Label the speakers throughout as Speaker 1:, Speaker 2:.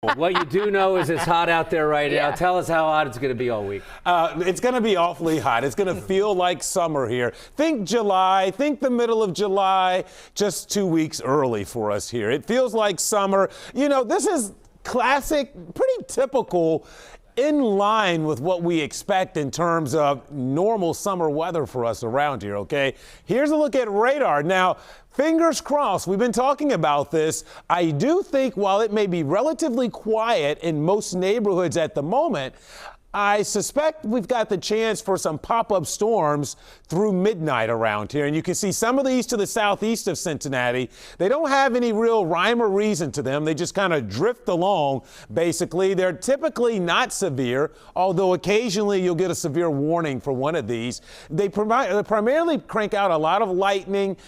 Speaker 1: What you do know is it's hot out there right now. Tell us how hot it's going to be all week.
Speaker 2: It's going to be awfully hot. It's going to feel like summer here. Think July, think the middle of July, just 2 weeks early for us here. It feels like summer. You know, this is classic, pretty typical, in line with what we expect in terms of normal summer weather for us around here, okay? Here's a look at radar. Now, fingers crossed, we've been talking about this. I do think while it may be relatively quiet in most neighborhoods at the moment, I suspect we've got the chance for some pop-up storms through midnight around here. And you can see some of these to the southeast of Cincinnati. They don't have any real rhyme or reason to them. They just kind of drift along, basically. They're typically not severe, although occasionally you'll get a severe warning for one of these. They primarily crank out a lot of lightning,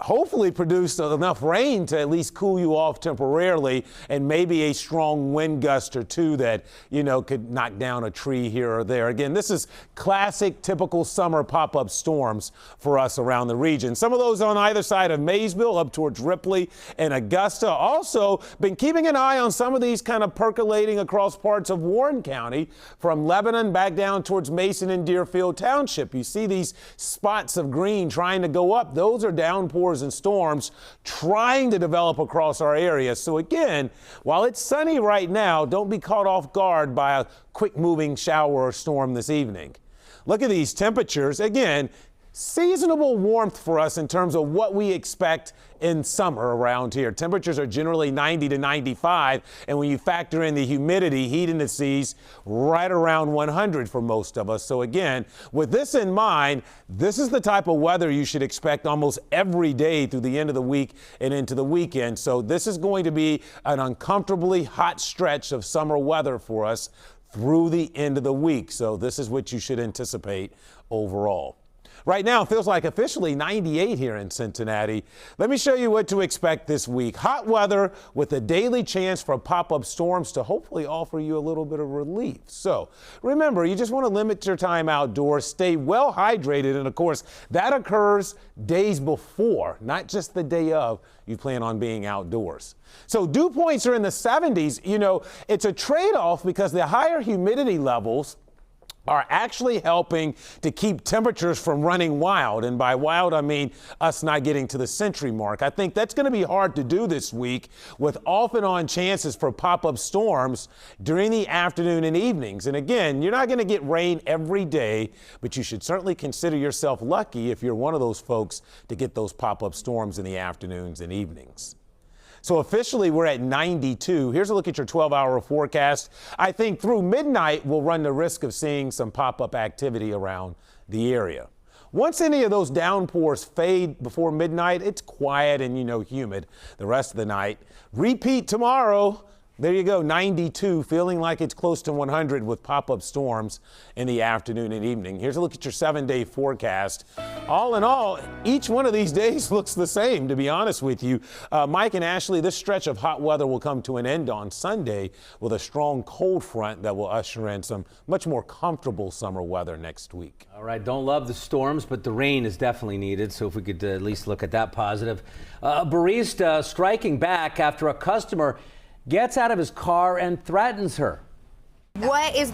Speaker 2: hopefully produce enough rain to at least cool you off temporarily, and maybe a strong wind gust or two that, you know, could knock down a tree here or there. Again, this is classic, typical summer pop-up storms for us around the region. Some of those on either side of Maysville up towards Ripley and Augusta. Also been keeping an eye on some of these kind of percolating across parts of Warren County from Lebanon back down towards Mason and Deerfield Township. You see these spots of green trying to go up. Those are downpours and storms trying to develop across our area. So again, while it's sunny right now, don't be caught off guard by a quick moving shower or storm this evening. Look at these temperatures. Again, seasonable warmth for us in terms of what we expect in summer around here. Temperatures are generally 90 to 95, and when you factor in the humidity, heat indices right around 100 for most of us. So again, with this in mind, this is the type of weather you should expect almost every day through the end of the week and into the weekend. So this is going to be an uncomfortably hot stretch of summer weather for us through the end of the week. So this is what you should anticipate overall. Right now, it feels like officially 98 here in Cincinnati. Let me show you what to expect this week. Hot weather with a daily chance for pop-up storms to hopefully offer you a little bit of relief. So remember, you just want to limit your time outdoors, stay well hydrated, and of course, that occurs days before, not just the day of, you plan on being outdoors. So dew points are in the 70s. You know, it's a trade-off because the higher humidity levels are actually helping to keep temperatures from running wild. And by wild, I mean us not getting to the century mark. I think that's going to be hard to do this week with off and on chances for pop-up storms during the afternoon and evenings. And again, you're not going to get rain every day, but you should certainly consider yourself lucky if you're one of those folks to get those pop-up storms in the afternoons and evenings. So officially, we're at 92. Here's a look at your 12-hour forecast. I think through midnight, we'll run the risk of seeing some pop-up activity around the area. Once any of those downpours fade before midnight, it's quiet and, you know, humid the rest of the night. Repeat tomorrow. There you go, 92, feeling like it's close to 100 with pop-up storms in the afternoon and evening. Here's a look at your 7-day forecast. All in all, each one of these days looks the same, to be honest with you. Mike and Ashley, this stretch of hot weather will come to an end on Sunday with a strong cold front that will usher in some much more comfortable summer weather next week.
Speaker 1: All right, don't love the storms, but the rain is definitely needed, so if we could at least look at that positive. A barista striking back after a customer gets out of his car and threatens her.
Speaker 3: What is